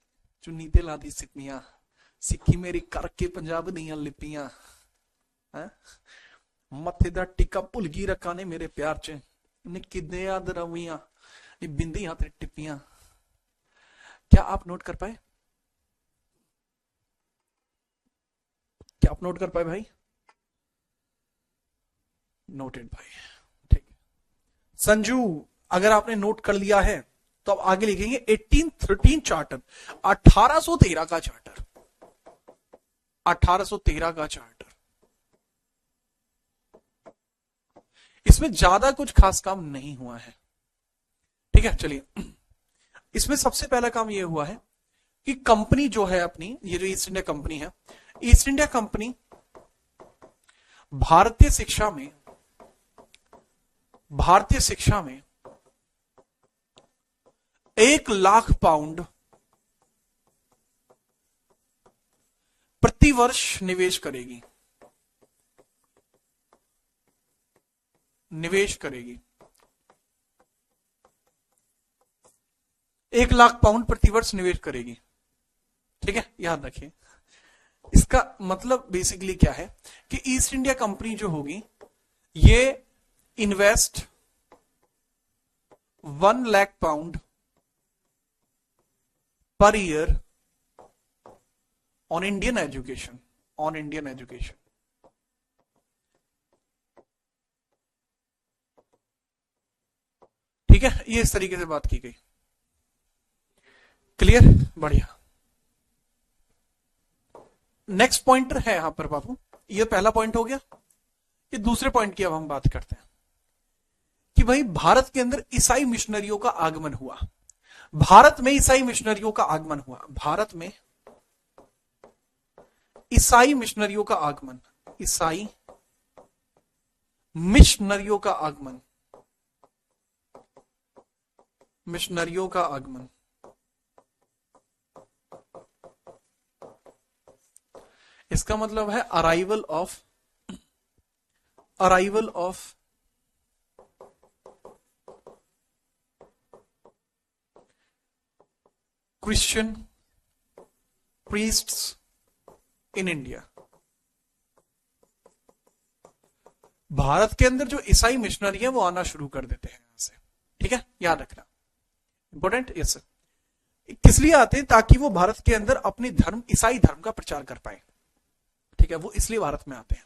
चुन्नी ते ला दी सिक्कियां, सिक्खी मेरी करके पंजाब दियां लिपियां, मथे दा टिक्का भुल गई रखा ने मेरे प्यार च, किदे याद रवियां बिंदी हाथ टिप्पियां। क्या आप नोट कर पाए? क्या आप नोट कर पाए भाई? नोटेड भाई, ठीक। संजू अगर आपने नोट कर लिया है तो अब आगे लिखेंगे 1813 चार्टर, 1813 का चार्टर, 1813 का चार्टर। इसमें ज्यादा कुछ खास काम नहीं हुआ है, ठीक है। चलिए इसमें सबसे पहला काम यह हुआ है कि कंपनी जो है अपनी, ये जो ईस्ट इंडिया कंपनी है, ईस्ट इंडिया कंपनी भारतीय शिक्षा में 1 लाख पाउंड प्रति वर्ष निवेश करेगी, निवेश करेगी। 1 लाख पाउंड प्रति वर्ष निवेश करेगी, ठीक है, याद रखिए। इसका मतलब बेसिकली क्या है कि ईस्ट इंडिया कंपनी जो होगी ये invest 1 lakh pound per year on Indian education, on Indian education. ठीक है, ये इस तरीके से बात की गई। क्लियर? बढ़िया। नेक्स्ट पॉइंटर है यहां पर बाबू, ये पहला पॉइंट हो गया। ये दूसरे पॉइंट की अब हम बात करते हैं कि भाई भारत के अंदर ईसाई मिशनरियों का आगमन हुआ, भारत में ईसाई मिशनरियों का आगमन हुआ, भारत में ईसाई मिशनरियों का आगमन, ईसाई मिशनरियों का आगमन, मिशनरियों का आगमन, इसका मतलब है arrival of Christian priests in India. Bharat के अंदर जो ईसाई मिशनरी है वो आना शुरू कर देते हैं यहां से, ठीक है, याद रखना, इंपॉर्टेंट। यस, किस लिए आते हैं? ताकि वो भारत के अंदर अपनी धर्म, ईसाई धर्म का प्रचार कर पाए, ठीक है, वो इसलिए भारत में आते हैं।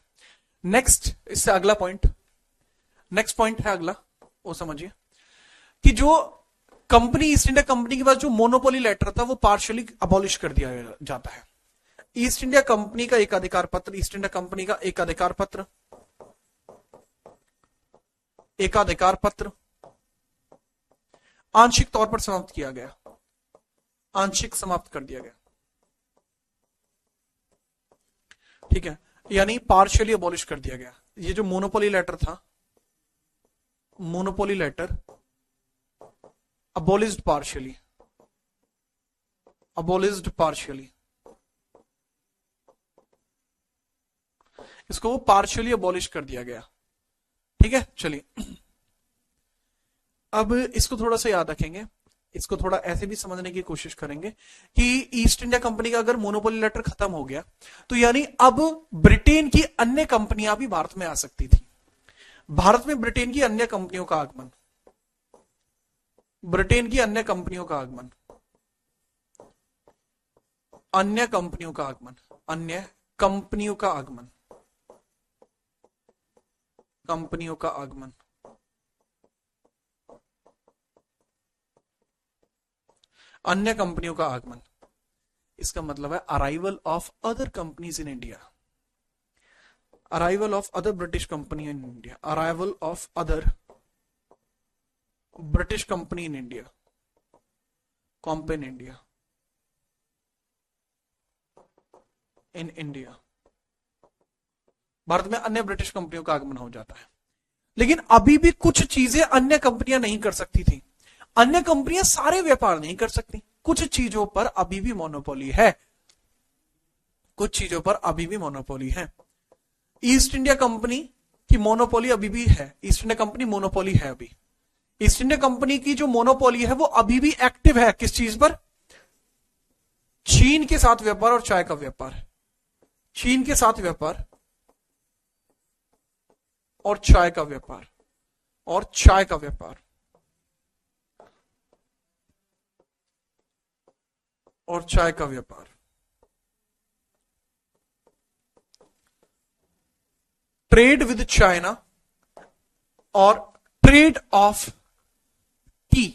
नेक्स्ट, इससे अगला पॉइंट, नेक्स्ट पॉइंट है अगला, वो समझिए कि जो कंपनी, ईस्ट इंडिया कंपनी के पास जो मोनोपोली लेटर था वो पार्शियली अबॉलिश कर दिया जाता है। ईस्ट इंडिया कंपनी का एक अधिकार पत्र, ईस्ट इंडिया कंपनी का एक अधिकार पत्र, एकाधिकार पत्र आंशिक तौर पर समाप्त किया गया, आंशिक समाप्त कर दिया गया, ठीक है, यानी पार्शियली अबॉलिश कर दिया गया। ये जो मोनोपोली लेटर था, monopoly letter abolished partially, abolished partially, इसको वो पार्शियली अबॉलिश कर दिया गया, ठीक है। चलिए अब इसको थोड़ा सा याद रखेंगे, इसको थोड़ा ऐसे भी समझने की कोशिश करेंगे कि ईस्ट इंडिया कंपनी का अगर मोनोपोली लेटर खत्म हो गया तो यानी अब ब्रिटेन की अन्य कंपनियां भी भारत में आ सकती थी। भारत में ब्रिटेन की अन्य कंपनियों का आगमन, ब्रिटेन की अन्य कंपनियों का आगमन, अन्य कंपनियों का आगमन, अन्य कंपनियों का आगमन, कंपनियों का आगमन, अन्य कंपनियों का आगमन, इसका मतलब है arrival of other companies in India, arrival of other British company in India, arrival of other British company in India, company India, in India. भारत में अन्य ब्रिटिश कंपनियों का आगमन हो जाता है, लेकिन अभी भी कुछ चीजें अन्य कंपनियां नहीं कर सकती थी। अन्य कंपनियां सारे व्यापार नहीं कर सकती, कुछ चीजों पर अभी भी मोनोपोली है, कुछ चीजों पर अभी भी मोनोपोली है। ईस्ट इंडिया कंपनी की मोनोपोली अभी भी है, ईस्ट इंडिया कंपनी मोनोपोली है अभी। ईस्ट इंडिया कंपनी की जो मोनोपोली है वो अभी भी एक्टिव है, किस चीज पर? चीन के साथ व्यापार और चाय का व्यापार, चीन के साथ व्यापार और चाय का व्यापार, और चाय का व्यापार, और चाय का व्यापार। ट्रेड विद चाइना और ट्रेड ऑफ टी,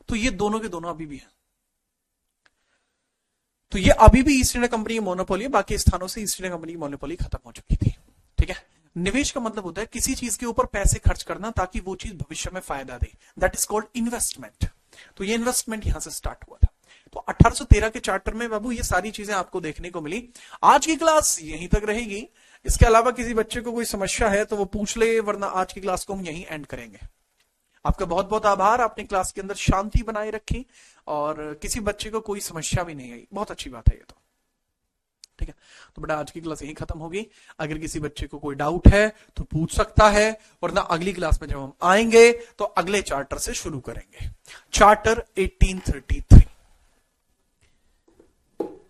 तो ये दोनों के दोनों अभी भी हैं। तो ये अभी भी ईस्ट इंडिया कंपनी की मोनोपोली है, बाकी स्थानों से ईस्ट इंडिया कंपनी की मोनोपोली खत्म हो चुकी थी, ठीक है। निवेश का मतलब होता है किसी चीज के ऊपर पैसे खर्च करना ताकि वो चीज भविष्य में फायदा दे, दैट इज कॉल्ड इन्वेस्टमेंट। तो ये इन्वेस्टमेंट यहां से स्टार्ट हुआ था। तो 1813 के चार्टर में बाबू ये सारी चीजें आपको देखने को मिली। आज की क्लास यहीं तक रहेगी, इसके अलावा किसी बच्चे को कोई समस्या है तो वो पूछ ले, वरना आज की क्लास को हम यहीं एंड करेंगे। आपका बहुत बहुत आभार, आपने क्लास के अंदर शांति बनाए रखी और किसी बच्चे को कोई समस्या भी नहीं आई, बहुत अच्छी बात है ये तो, ठीक है। तो बेटा आज की क्लास यहीं खत्म होगी। अगर किसी बच्चे को कोई डाउट है तो पूछ सकता है, वरना अगली क्लास में जब हम आएंगे तो अगले चार्टर से शुरू करेंगे, चार्टर 1833,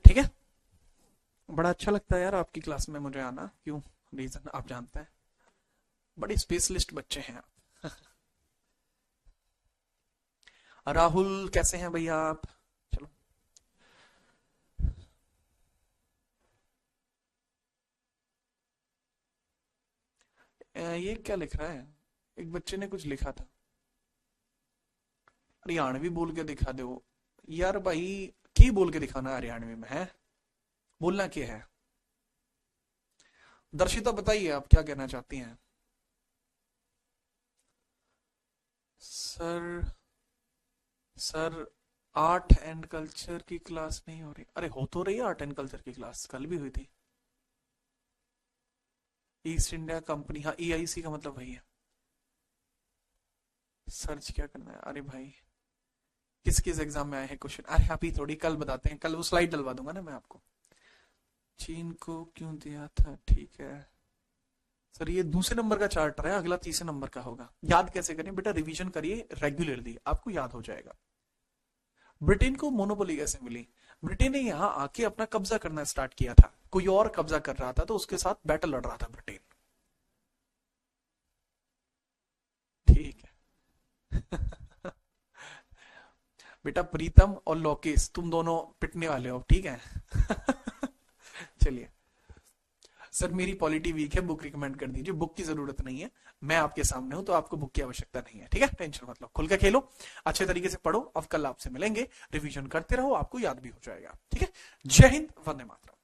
ठीक है। बड़ा अच्छा लगता है यार आपकी क्लास में मुझे आना, क्यों? रीजन आप जानते हैं, बड़े स्पेशलिस्ट बच्चे हैं आप। राहुल कैसे हैं भैया आप? चलो ये क्या लिख रहा है? एक बच्चे ने कुछ लिखा था, हरियाणवी बोल के दिखा दो यार भाई, की बोल के दिखाना हरियाणवी में है, बोलना क्या है? दर्शिता बताइए आप क्या कहना चाहती हैं? Sir, sir art and culture की क्लास नहीं हो रही? अरे हो तो रही है आर्ट एंड कल्चर की क्लास, कल भी हुई थी। ईस्ट इंडिया कंपनी, हाँ EIC का मतलब वही है। सर्च क्या करना है, अरे भाई किस किस एग्जाम में आए हैं क्वेश्चन, अरे अभी थोड़ी, कल बताते हैं, कल वो स्लाइड डलवा दूंगा ना मैं आपको। चीन को क्यों दिया था, ठीक है सर, ये दूसरे नंबर का चार्ट रहा है, अगला तीसरे नंबर का होगा। याद कैसे करें बेटा, रिवीजन करिए रेगुलरली, आपको याद हो जाएगा। ब्रिटेन को मोनोपोली कैसे मिली? ब्रिटेन ने यहाँ आके अपना कब्जा करना स्टार्ट किया था, कोई और कब्जा कर रहा था तो उसके साथ बैटल लड़ रहा था ब्रिटेन। ठीक है बेटा प्रीतम और लोकेश तुम दोनों पिटने वाले हो, ठीक है चलिए सर, मेरी पॉलिटी वीक है, बुक रिकमेंड कर दीजिए। बुक की जरूरत नहीं है, मैं आपके सामने हूं तो आपको बुक की आवश्यकता नहीं है, ठीक है, टेंशन मत लो, खुल के खेलो, अच्छे तरीके से पढ़ो। अब कल आपसे मिलेंगे, रिवीजन करते रहो, आपको याद भी हो जाएगा, ठीक है। जय हिंद, वंदे मातरम।